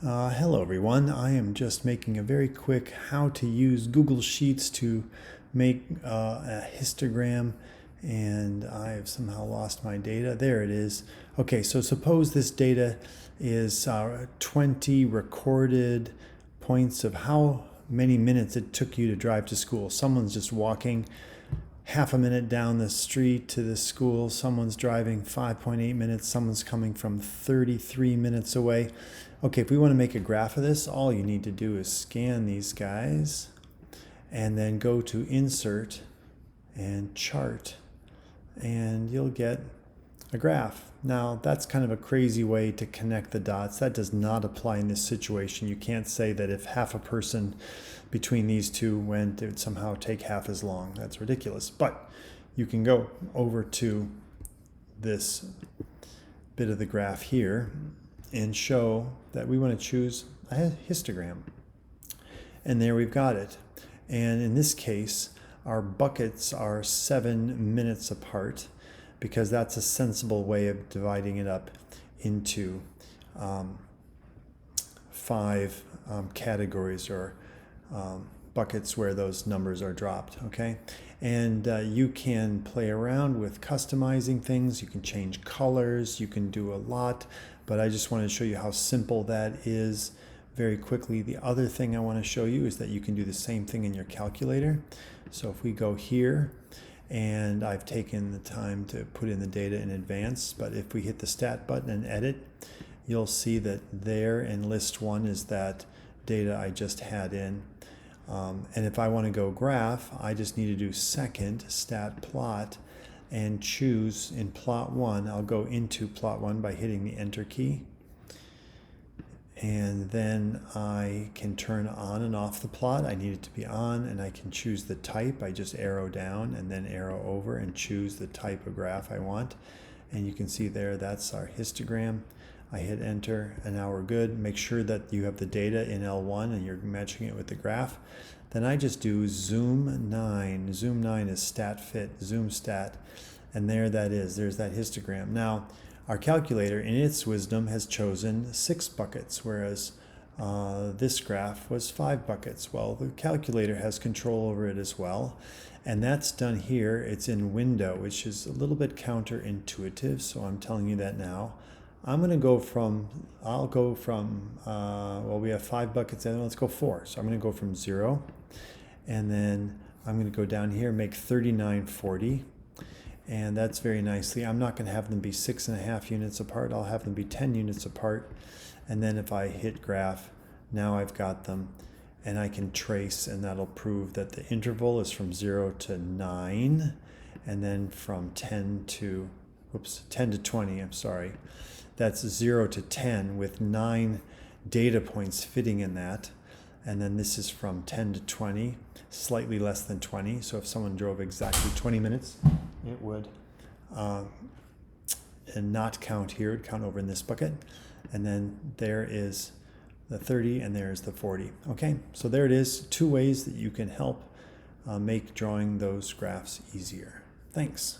Hello everyone. I am just making a very quick how to use Google Sheets to make a histogram, and I have somehow lost my data. There it is. Okay, so suppose this data is 20 recorded points of how many minutes it took you to drive to school. Someone's just walking half a minute down the street to the school, someone's driving 5.8 minutes, someone's coming from 33 minutes away. Okay, if we want to make a graph of this, all you need to do is scan these guys and then go to Insert and Chart, and you'll get a graph. Now, that's kind of a crazy way to connect the dots. That does not apply in this situation. You can't say that if half a person between these two went, it would somehow take half as long. That's ridiculous. But you can go over to this bit of the graph here and show that we want to choose a histogram. And there we've got it. And in this case, our buckets are 7 minutes apart, because that's a sensible way of dividing it up into 5 categories or buckets where those numbers are dropped, okay? And you can play around with customizing things. You can change colors. You can do a lot, but I just want to show you how simple that is very quickly. The other thing I want to show you is that you can do the same thing in your calculator. So if we go here, and I've taken the time to put in the data in advance, but if we hit the Stat button and edit, you'll see that there in list 1 is that data I just had in. And if I want to go graph, I just need to do second Stat Plot and choose in Plot 1. I'll go into Plot 1 by hitting the Enter key. And then I can turn on and off the plot. I need it to be on, and I can choose the type. I just arrow down and then arrow over and choose the type of graph I want. And you can see there, that's our histogram. I hit enter, and now we're good. Make sure that you have the data in L1 and you're matching it with the graph. Then I just do zoom 9. Zoom 9 is stat fit, zoom stat. And there that is, there's that histogram. Now, our calculator, in its wisdom, has chosen 6 buckets, whereas this graph was 5 buckets. Well, the calculator has control over it as well, and that's done here. It's in window, which is a little bit counterintuitive, so I'm telling you that now. I'm going to go from, well, we have 5 buckets, and let's go 4. So I'm going to go from 0, and then I'm going to go down here, make 3940. And that's very nicely. I'm not going to have them be 6.5 units apart. I'll have them be 10 units apart. And then if I hit graph, now I've got them, and I can trace, and that'll prove that the interval is from 0 to 9, and then from 10 to 20, I'm sorry. That's 0 to 10 with 9 data points fitting in that. And then this is from 10 to 20, slightly less than 20. So if someone drove exactly 20 minutes, it would and not count here, it would count over in this bucket. And then there is the 30, and there's the 40. Okay, so there it is, 2 ways that you can help make drawing those graphs easier. Thanks.